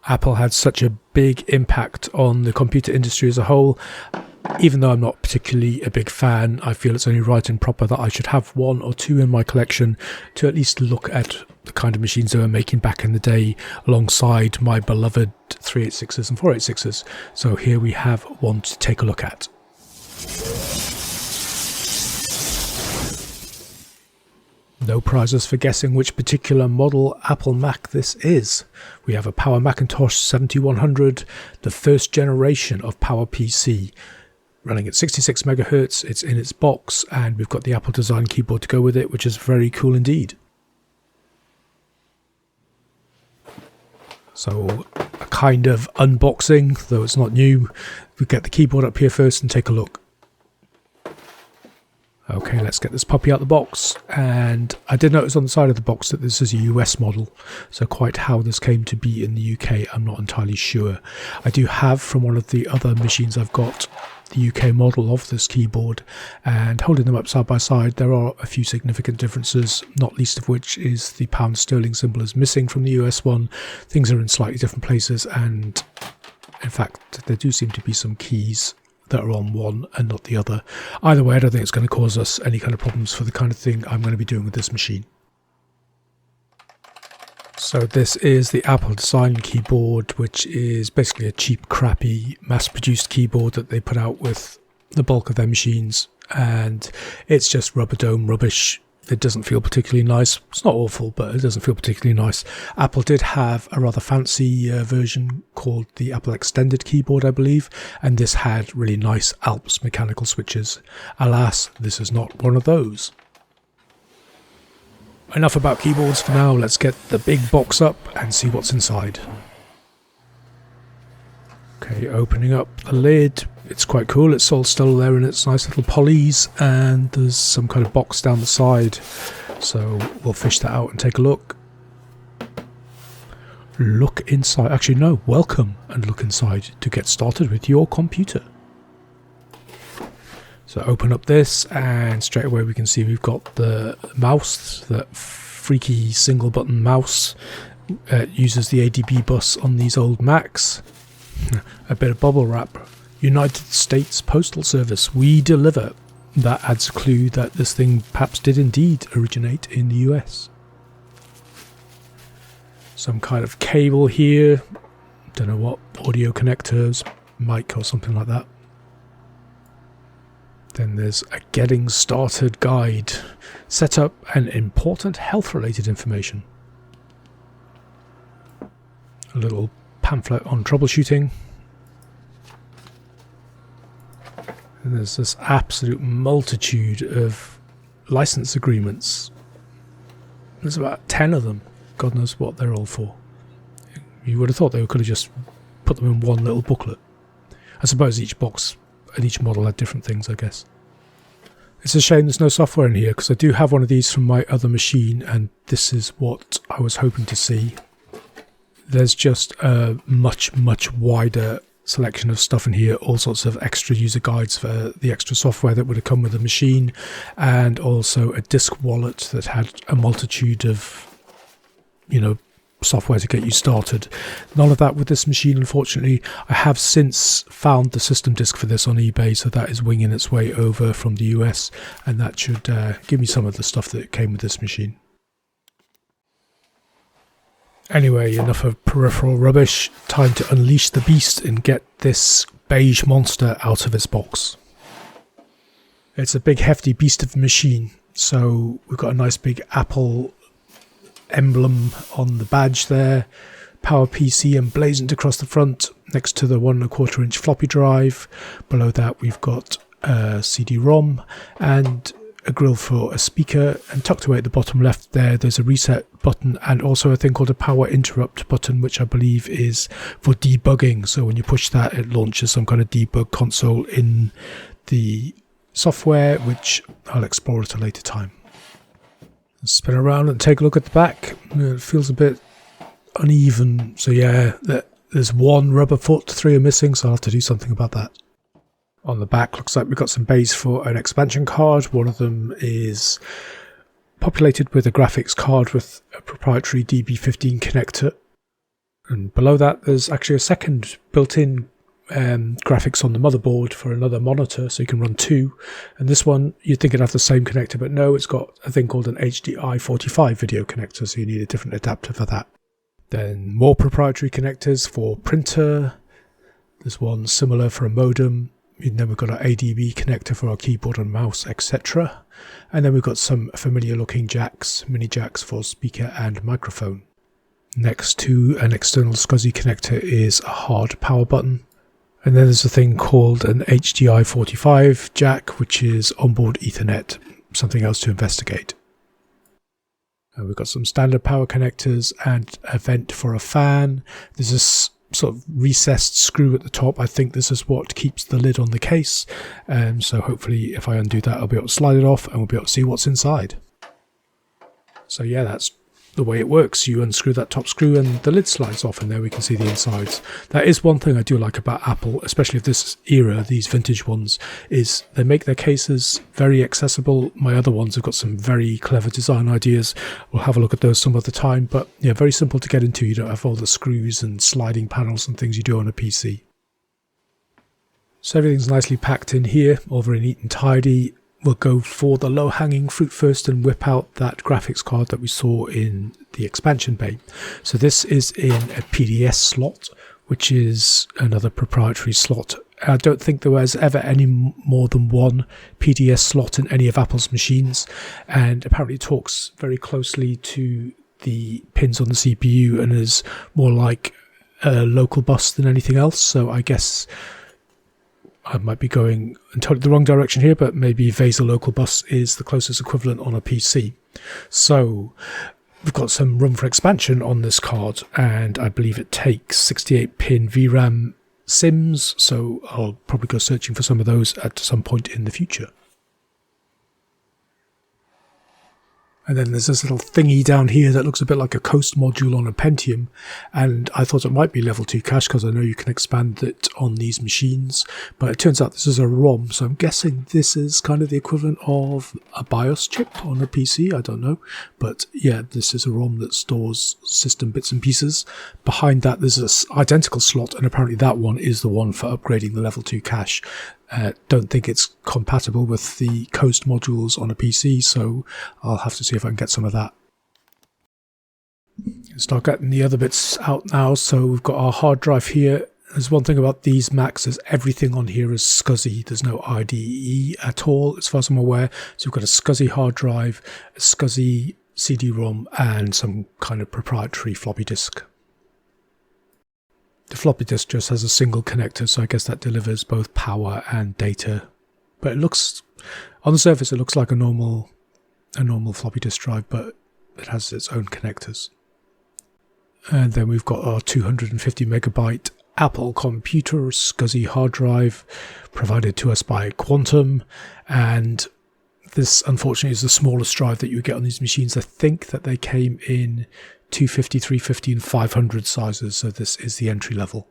Apple had such a big impact on the computer industry as a whole. Even though I'm not particularly a big fan, I feel it's only right and proper that I should have one or two in my collection to at least look at the kind of machines they were making back in the day alongside my beloved 386s and 486s. So here we have one to take a look at. No prizes for guessing which particular model Apple Mac this is. We have a Power Macintosh 7100, the first generation of Power PC, running at 66 megahertz. It's in its box, and we've got the Apple design keyboard to go with it, which is very cool indeed. So a kind of unboxing, though it's not new. We get the keyboard up here first and take a look. Okay, let's get this puppy out the box, and I did notice on the side of the box that this is a US model, so quite how this came to be in the UK I'm not entirely sure. I do have from one of the other machines I've got the UK model of this keyboard, and holding them up side by side there are a few significant differences, not least of which is the pound sterling symbol is missing from the US one. Things are in slightly different places, and in fact there do seem to be some keys that are on one and not the other. Either way, I don't think it's going to cause us any kind of problems for the kind of thing I'm going to be doing with this machine. So this is the Apple design keyboard, which is basically a cheap, crappy, mass-produced keyboard that they put out with the bulk of their machines, and it's just rubber dome rubbish. It doesn't feel particularly nice. It's not awful, but it doesn't feel particularly nice. Apple did have a rather fancy version called the Apple Extended Keyboard, I believe, and this had really nice Alps mechanical switches. Alas, this is not one of those. Enough about keyboards for now. Let's get the big box up and see what's inside. Okay, opening up the lid. It's quite cool. It's all still there in its nice little polys, and there's some kind of box down the side. So we'll fish that out and take a look. Look inside. Actually, no, welcome and look inside to get started with your computer. So open up this, and straight away we can see we've got the mouse, that freaky single button mouse. Uses the ADB bus on these old Macs. A bit of bubble wrap. United States Postal Service, we deliver. That adds a clue that this thing perhaps did indeed originate in the US. Some kind of cable here. Don't know what, audio connectors, mic or something like that. Then there's a getting started guide. Set up and important health related information. A little pamphlet on troubleshooting. And there's this absolute multitude of license agreements. There's about 10 of them. God knows what they're all for. You would have thought they could have just put them in one little booklet. I suppose each box and each model had different things, I guess. It's a shame there's no software in here, because I do have one of these from my other machine, and this is what I was hoping to see. There's just a much, much wider selection of stuff in here, all sorts of extra user guides for the extra software that would have come with the machine, and also a disk wallet that had a multitude of, software to get you started. None of that with this machine, unfortunately. I have since found the system disk for this on eBay, so that is winging its way over from the US, and that should give me some of the stuff that came with this machine. Anyway, enough of peripheral rubbish. Time to unleash the beast and get this beige monster out of its box. It's a big hefty beast of a machine, so we've got a nice big Apple emblem on the badge there. Power PC emblazoned across the front next to the 1 1/4 inch floppy drive. Below that we've got a CD-ROM and a grill for a speaker, and tucked away at the bottom left there's a reset button and also a thing called a power interrupt button, which I believe is for debugging. So when you push that, it launches some kind of debug console in the software, which I'll explore at a later time. Spin around and take a look at the back. It feels a bit uneven, so yeah, there's one rubber foot, 3 are missing, so I'll have to do something about that. On the back, looks like we've got some bays for an expansion card. One of them is populated with a graphics card with a proprietary DB15 connector. And below that, there's actually a second built-in graphics on the motherboard for another monitor, so you can run two. And this one, you'd think it'd have the same connector, but no, it's got a thing called an HDI 45 video connector, so you need a different adapter for that. Then more proprietary connectors for printer. There's one similar for a modem. And then we've got our ADB connector for our keyboard and mouse, etc. And then we've got some familiar looking jacks, mini jacks for speaker and microphone. Next to an external SCSI connector is a hard power button. And then there's a thing called an HDI 45 jack, which is onboard Ethernet, something else to investigate. And we've got some standard power connectors and a vent for a fan. There's this sort of recessed screw at the top. I think this is what keeps the lid on the case. So hopefully if I undo that, I'll be able to slide it off and we'll be able to see what's inside. So yeah, that's the way it works. You unscrew that top screw and the lid slides off, and there we can see the insides. That is one thing I do like about Apple, especially of this era, these vintage ones, is they make their cases very accessible. My other ones have got some very clever design ideas. We'll have a look at those some other time, but yeah, very simple to get into. You don't have all the screws and sliding panels and things you do on a PC. So everything's nicely packed in here, all very neat and tidy. We'll go for the low-hanging fruit first and whip out that graphics card that we saw in the expansion bay. So this is in a PDS slot, which is another proprietary slot. I don't think there was ever any more than one PDS slot in any of Apple's machines, and apparently it talks very closely to the pins on the CPU and is more like a local bus than anything else. So I guess I might be going in totally the wrong direction here, but maybe VESA local bus is the closest equivalent on a PC. So we've got some room for expansion on this card, and I believe it takes 68-pin VRAM SIMs, so I'll probably go searching for some of those at some point in the future. And then there's this little thingy down here that looks a bit like a Coast module on a Pentium. And I thought it might be level 2 cache because I know you can expand it on these machines. But it turns out this is a ROM. So I'm guessing this is kind of the equivalent of a BIOS chip on a PC. I don't know. But yeah, this is a ROM that stores system bits and pieces. Behind that, there's this identical slot. And apparently that one is the one for upgrading the level 2 cache. Don't think it's compatible with the Coast modules on a PC, so I'll have to see if I can get some of that. Start getting the other bits out now. So we've got our hard drive here. There's one thing about these Macs is everything on here is SCSI. There's no IDE at all, as far as I'm aware. So we've got a SCSI hard drive, a SCSI CD-ROM, and some kind of proprietary floppy disk. The floppy disk just has a single connector, so I guess that delivers both power and data. But it looks, on the surface, it looks like a normal floppy disk drive, but it has its own connectors. And then we've got our 250 megabyte Apple computer SCSI hard drive provided to us by Quantum, and this unfortunately is the smallest drive that you get on these machines. I think that they came in 250, 350 and 500 sizes, so this is the entry level.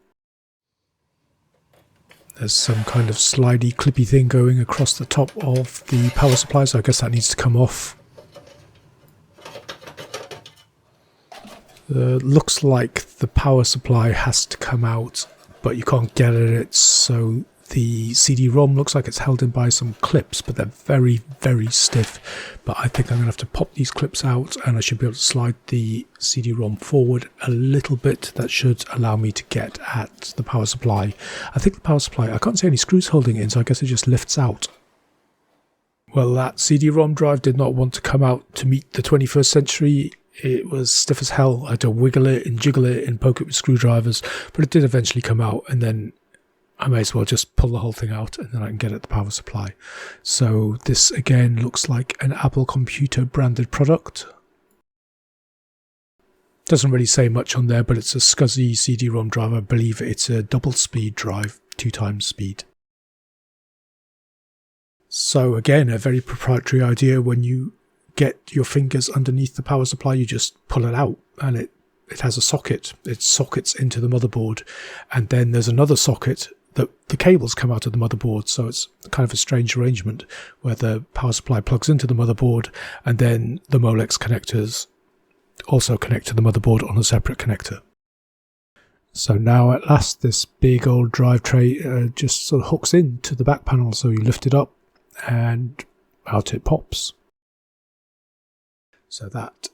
There's some kind of slidey clippy thing going across the top of the power supply, so I guess that needs to come off. Looks like the power supply has to come out, but you can't get at it, so the CD-ROM looks like it's held in by some clips, but they're very, very stiff. But I think I'm going to have to pop these clips out, and I should be able to slide the CD-ROM forward a little bit. That should allow me to get at the power supply. I think the power supply, I can't see any screws holding it in, so I guess it just lifts out. Well, that CD-ROM drive did not want to come out to meet the 21st century. It was stiff as hell. I had to wiggle it and jiggle it and poke it with screwdrivers, but it did eventually come out, and then I may as well just pull the whole thing out and then I can get at the power supply. So this again looks like an Apple computer branded product. Doesn't really say much on there, but it's a SCSI CD-ROM drive. I believe it's a double speed drive, 2 times speed. So again, a very proprietary idea. When you get your fingers underneath the power supply, you just pull it out and it has a socket. It sockets into the motherboard, and then there's another socket that the cables come out of the motherboard. So it's kind of a strange arrangement where the power supply plugs into the motherboard, and then the Molex connectors also connect to the motherboard on a separate connector. So now at last this big old drive tray just sort of hooks into the back panel, so you lift it up and out it pops. So that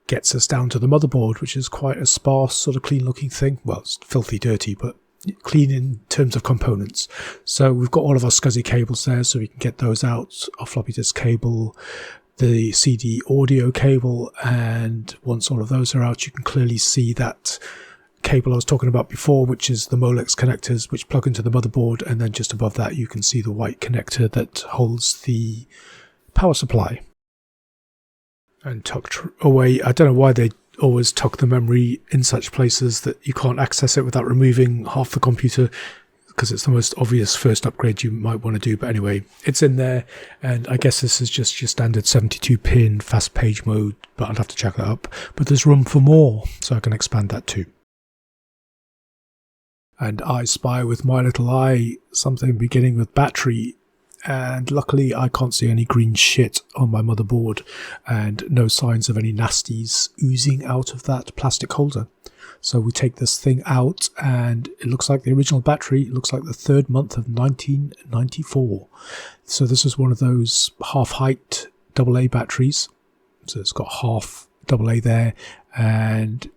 gets us down to the motherboard, which is quite a sparse sort of clean looking thing. Well, it's filthy dirty, but clean in terms of components. So we've got all of our SCSI cables there, so we can get those out, our floppy disk cable, the CD audio cable, and once all of those are out, you can clearly see that cable I was talking about before, which is the Molex connectors which plug into the motherboard, and then just above that you can see the white connector that holds the power supply. And tucked away, I don't know why they always tuck the memory in such places that you can't access it without removing half the computer, because it's the most obvious first upgrade you might want to do. But anyway, it's in there, and I guess this is just your standard 72-pin fast page mode, but I'll have to check that up. But there's room for more, so I can expand that too. And I spy with my little eye something beginning with battery, and luckily I can't see any green shit on my motherboard and no signs of any nasties oozing out of that plastic holder. So we take this thing out and it looks like the original battery. It looks like the 3rd month of 1994. So this is one of those half height AA batteries. So it's got half AA there, and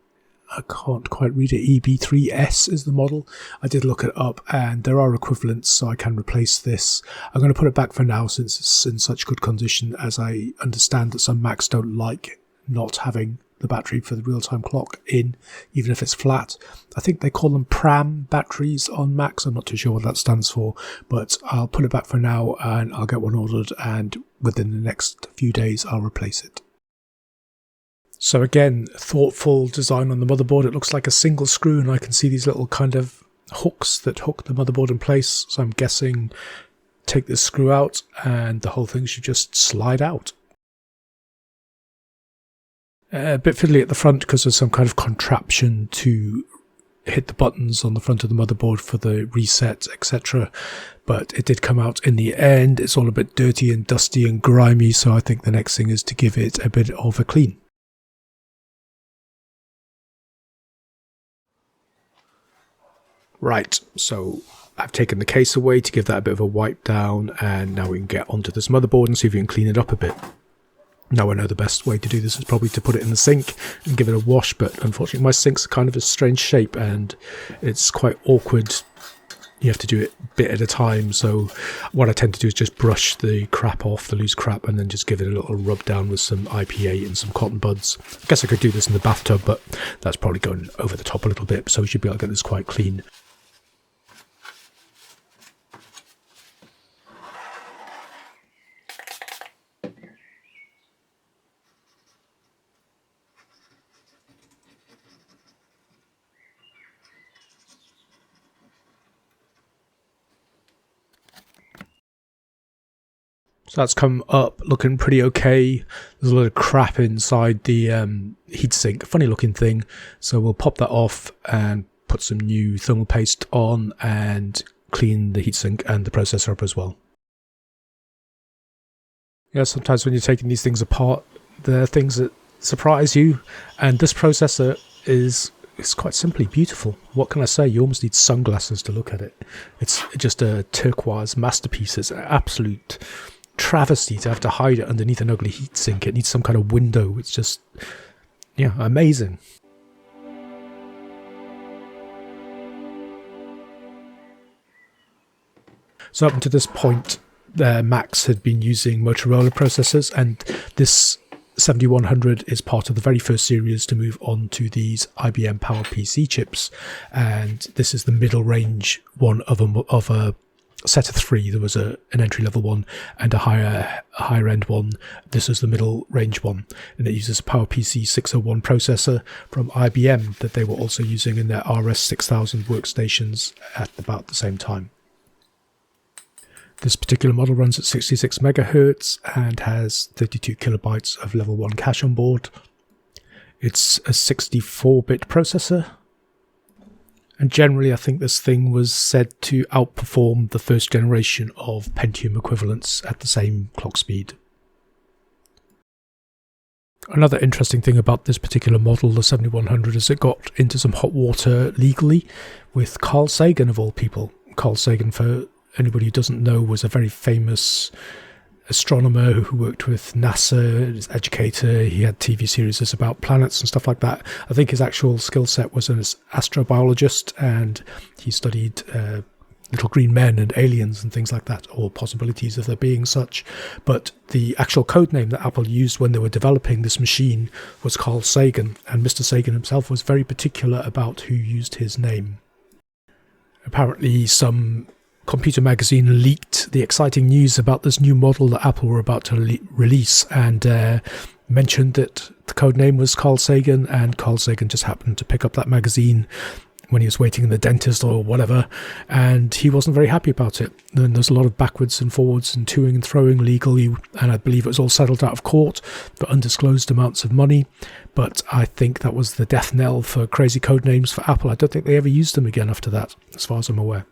I can't quite read it. EB3S is the model. I did look it up and there are equivalents, so I can replace this. I'm going to put it back for now since it's in such good condition, as I understand that some Macs don't like not having the battery for the real-time clock in, even if it's flat. I think they call them PRAM batteries on Macs. I'm not too sure what that stands for, but I'll put it back for now and I'll get one ordered, and within the next few days I'll replace it. So again, thoughtful design on the motherboard. It looks like a single screw, and I can see these little kind of hooks that hook the motherboard in place. So I'm guessing take this screw out and the whole thing should just slide out. A bit fiddly at the front because there's some kind of contraption to hit the buttons on the front of the motherboard for the reset, etc. But it did come out in the end. It's all a bit dirty and dusty and grimy, so I think the next thing is to give it a bit of a clean. Right, so I've taken the case away to give that a bit of a wipe down, and now we can get onto this motherboard and see if we can clean it up a bit. Now I know the best way to do this is probably to put it in the sink and give it a wash, but unfortunately my sink's kind of a strange shape and it's quite awkward. You have to do it a bit at a time, so what I tend to do is just brush the crap off, the loose crap, and then just give it a little rub down with some IPA and some cotton buds. I guess I could do this in the bathtub, but that's probably going over the top a little bit, so we should be able to get this quite clean. So that's come up looking pretty okay. There's a lot of crap inside the heatsink, funny looking thing. So we'll pop that off and put some new thermal paste on and clean the heatsink and the processor up as well. Yeah, sometimes when you're taking these things apart, there are things that surprise you, and this processor is quite simply beautiful. What can I say? You almost need sunglasses to look at it. It's just a turquoise masterpiece. It's an absolute travesty to have to hide it underneath an ugly heatsink. It needs some kind of window. It's just, yeah, amazing. So up until this point, Macs had been using Motorola processors, and this 7100 is part of the very first series to move on to these IBM PowerPC chips, and this is the middle range one of a set of 3. There was an entry-level one and a higher end one. This is the middle range one, and it uses a PowerPC 601 processor from IBM that they were also using in their RS6000 workstations at about the same time. This particular model runs at 66 MHz and has 32 kilobytes of level 1 cache on board. It's a 64-bit processor, and generally I think this thing was said to outperform the first generation of Pentium equivalents at the same clock speed. Another interesting thing about this particular model, the 7100, is it got into some hot water legally with Carl Sagan, of all people. Carl Sagan, for anybody who doesn't know, was a very famous astronomer who worked with NASA, as educator. He had TV series about planets and stuff like that. I think his actual skill set was as an astrobiologist, and he studied little green men and aliens and things like that, or possibilities of there being such. But the actual code name that Apple used when they were developing this machine was Carl Sagan, and Mr. Sagan himself was very particular about who used his name. Apparently some computer magazine leaked the exciting news about this new model that Apple were about to release, and mentioned that the code name was Carl Sagan, and Carl Sagan just happened to pick up that magazine when he was waiting in the dentist or whatever, and he wasn't very happy about it. Then there's a lot of backwards and forwards and toing and throwing legally, and I believe it was all settled out of court for undisclosed amounts of money. But I think that was the death knell for crazy code names for Apple. I don't think they ever used them again after that, as far as I'm aware.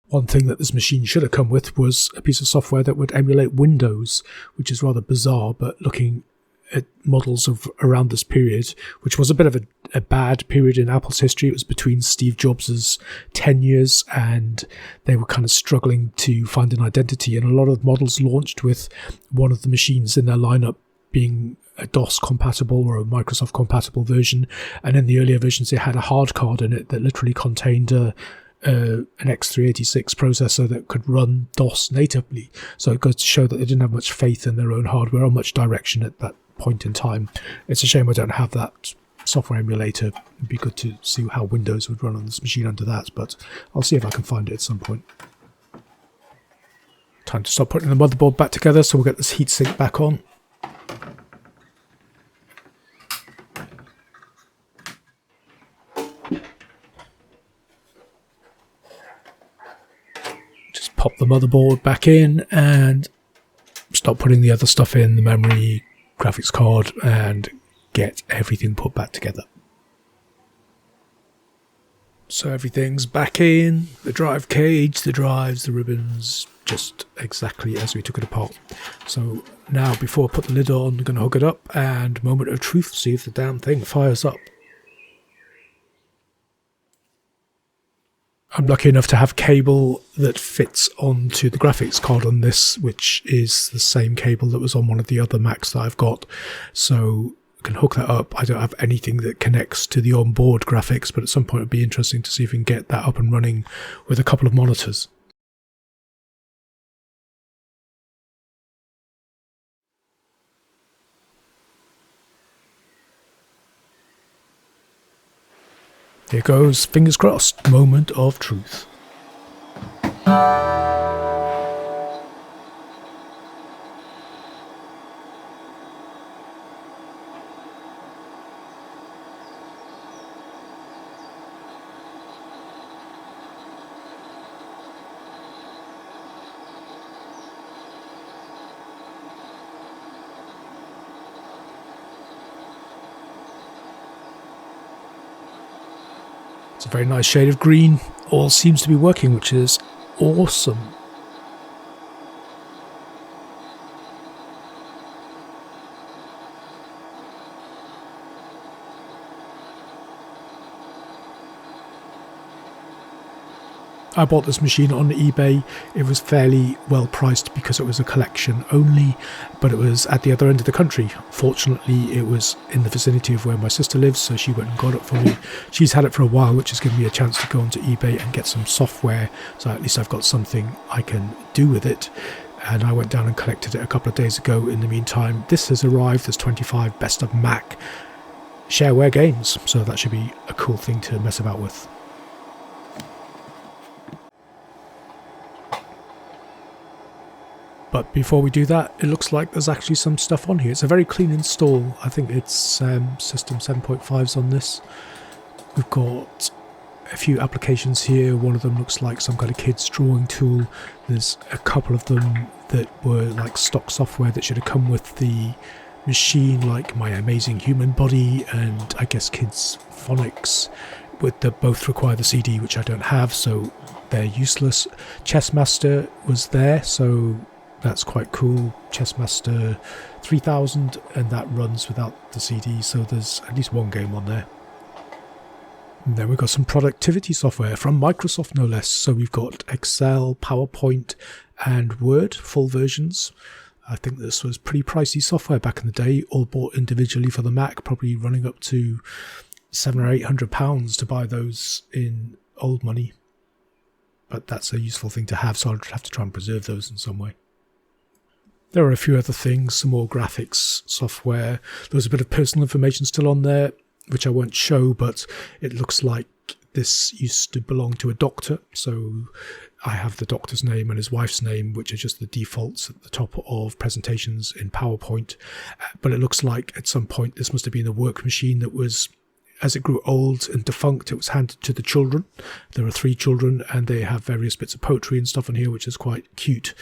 One thing that this machine should have come with was a piece of software that would emulate Windows, which is rather bizarre, but looking at models of around this period, which was a bit of a bad period in Apple's history. It was between Steve Jobs' tenures, and they were kind of struggling to find an identity, and a lot of models launched with one of the machines in their lineup being a DOS compatible or a Microsoft compatible version, and in the earlier versions it had a hard card in it that literally contained an X386 processor that could run DOS natively. So it goes to show that they didn't have much faith in their own hardware or much direction at that point in time. It's a shame I don't have that software emulator. It'd be good to see how Windows would run on this machine under that, but I'll see if I can find it at some point. Time to start putting the motherboard back together, so we'll get this heatsink back on. Just pop the motherboard back in and start putting the other stuff in, the memory, graphics card, and get everything put back together. So everything's back in, the drive cage, the drives, the ribbons, just exactly as we took it apart. So now, before I put the lid on, I'm going to hook it up and moment of truth, see if the damn thing fires up. I'm lucky enough to have cable that fits onto the graphics card on this, which is the same cable that was on one of the other Macs that I've got. So I can hook that up. I don't have anything that connects to the onboard graphics, but at some point it'd be interesting to see if we can get that up and running with a couple of monitors. Here goes, fingers crossed, moment of truth. It's a very nice shade of green. All seems to be working, which is awesome. I bought this machine on eBay. It was fairly well priced because it was a collection only, but it was at the other end of the country. Fortunately, it was in the vicinity of where my sister lives, so she went and got it for me. She's had it for a while, which has given me a chance to go onto eBay and get some software, so at least I've got something I can do with it. And I went down and collected it a couple of days ago. In the meantime, this has arrived as 25 Best of Mac shareware games, so that should be a cool thing to mess about with. But before we do that, it looks like there's actually some stuff on here. It's a very clean install. I think it's System 7.5's on this. We've got a few applications here. One of them looks like some kind of kid's drawing tool. There's a couple of them that were like stock software that should have come with the machine, like My Amazing Human Body and I guess Kids Phonics. They both require the CD, which I don't have, so they're useless. Chessmaster was there, so that's quite cool. Chessmaster 3000, and that runs without the CD, so there's at least one game on there. And then we've got some productivity software from Microsoft, no less. So we've got Excel, PowerPoint, and Word, full versions. I think this was pretty pricey software back in the day, all bought individually for the Mac, probably running up to £700 or £800 to buy those in old money. But that's a useful thing to have, so I'll have to try and preserve those in some way. There are a few other things, some more graphics software. There's a bit of personal information still on there, which I won't show, but it looks like this used to belong to a doctor. So I have the doctor's name and his wife's name, which are just the defaults at the top of presentations in PowerPoint. But it looks like at some point this must have been a work machine that was, as it grew old and defunct, it was handed to the children. There are 3 children, and they have various bits of poetry and stuff in here, which is quite cute.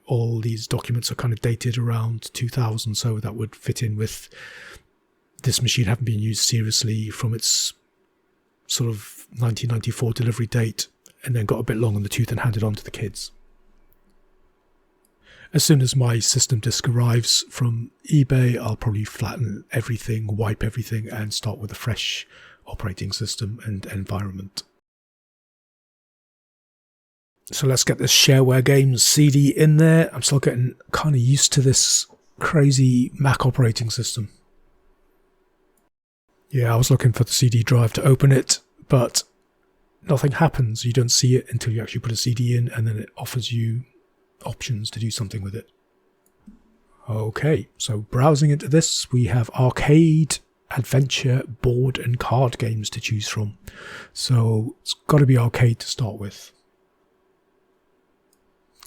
All these documents are kind of dated around 2000, so that would fit in with this machine having been used seriously from its sort of 1994 delivery date, and then got a bit long in the tooth and handed on to the kids. As soon as my system disk arrives from eBay, I'll probably flatten everything, wipe everything, and start with a fresh operating system and environment. So let's get this shareware games CD in there. I'm still getting kind of used to this crazy Mac operating system. Yeah, I was looking for the CD drive to open it, but nothing happens. You don't see it until you actually put a CD in, and then it offers you options to do something with it. Okay, so browsing into this, we have arcade, adventure, board and card games to choose from. So it's got to be arcade to start with.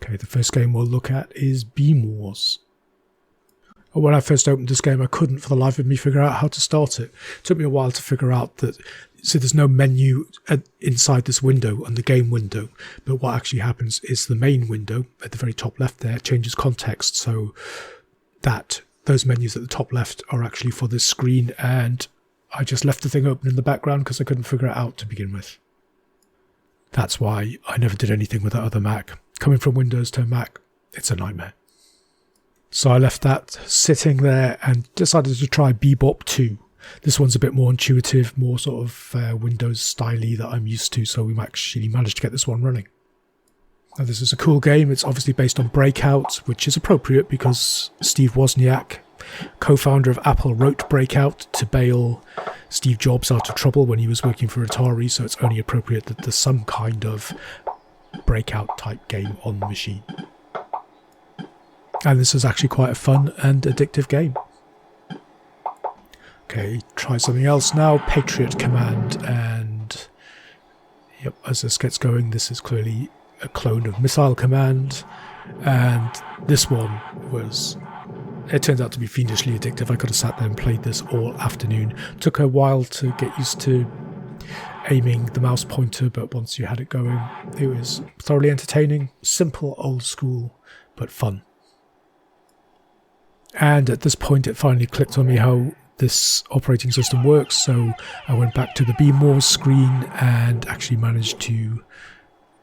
Okay, the first game we'll look at is Beam Wars. When I first opened this game, I couldn't for the life of me figure out how to start it. It took me a while to figure out that, so there's no menu inside this window and the game window, but what actually happens is the main window at the very top left there changes context, so that those menus at the top left are actually for this screen, and I just left the thing open in the background because I couldn't figure it out to begin with. That's why I never did anything with that other Mac. Coming from Windows to Mac, it's a nightmare. So I left that sitting there and decided to try Bebop 2. This one's a bit more intuitive, more sort of Windows styly that I'm used to, so we actually managed to get this one running. Now, this is a cool game. It's obviously based on Breakout, which is appropriate because Steve Wozniak, co-founder of Apple, wrote Breakout to bail Steve Jobs out of trouble when he was working for Atari, so it's only appropriate that there's some kind of Breakout type game on the machine. And this is actually quite a fun and addictive game. Okay, try something else now. Patriot Command, and yep, as this gets going, this is clearly a clone of Missile Command, and this one was, it turned out to be fiendishly addictive. I could have sat there and played this all afternoon. Took a while to get used to aiming the mouse pointer, but once you had it going, it was thoroughly entertaining. Simple, old school, but fun. And at this point it finally clicked on me how this operating system works, so I went back to the Beam Wars screen and actually managed to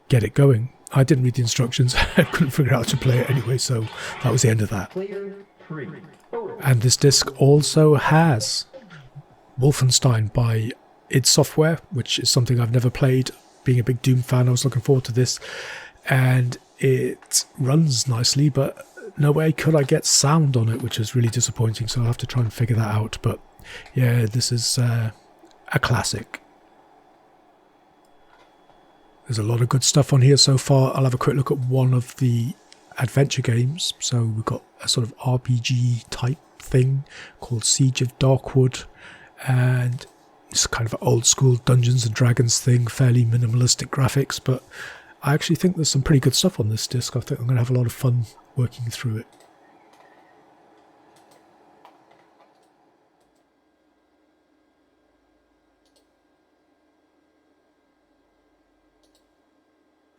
get it going. I didn't read the instructions, I couldn't figure out how to play it anyway, so that was the end of that. And this disc also has Wolfenstein by id Software, which is something I've never played. Being a big Doom fan, I was looking forward to this, and it runs nicely, but no way could I get sound on it, which is really disappointing, so I'll have to try and figure that out. But yeah, this is a classic. There's a lot of good stuff on here so far. I'll have a quick look at one of the adventure games. So we've got a sort of RPG type thing called Siege of Darkwood, and it's kind of an old school Dungeons and Dragons thing, fairly minimalistic graphics, but I actually think there's some pretty good stuff on this disc. I think I'm going to have a lot of fun working through it.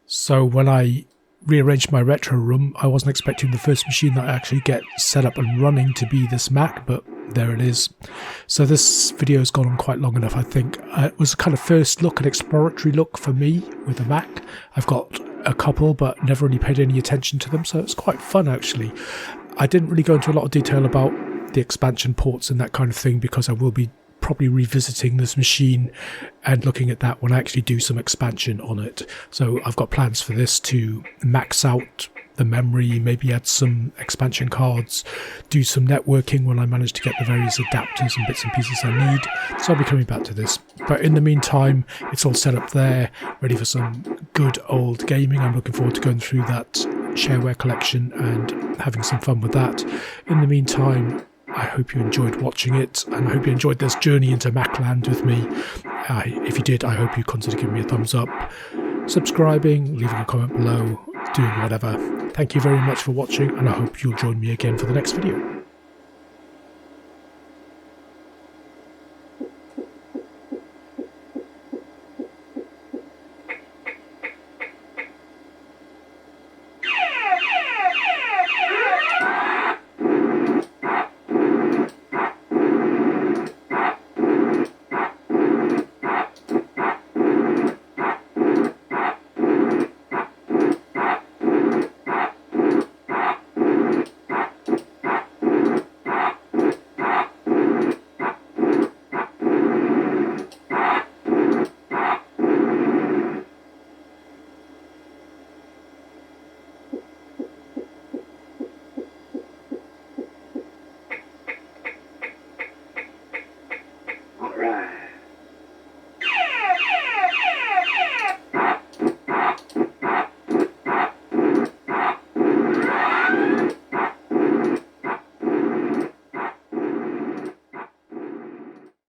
So when I rearranged my retro room, I wasn't expecting the first machine that I actually get set up and running to be this Mac, but there it is. So this video's gone on quite long enough, I think. It was a kind of first look, an exploratory look for me with the Mac. I've got a couple, but never really paid any attention to them, so it's quite fun actually. I didn't really go into a lot of detail about the expansion ports and that kind of thing because I will be probably revisiting this machine and looking at that when I actually do some expansion on it. So I've got plans for this to max out the memory, maybe add some expansion cards, do some networking when I manage to get the various adapters and bits and pieces I need. So I'll be coming back to this. But in the meantime, it's all set up there, ready for some good old gaming. I'm looking forward to going through that shareware collection and having some fun with that. In the meantime, I hope you enjoyed watching it, and I hope you enjoyed this journey into Macland with me. If you did, I hope you consider giving me a thumbs up, subscribing, leaving a comment below, doing whatever. Thank you very much for watching, and I hope you'll join me again for the next video.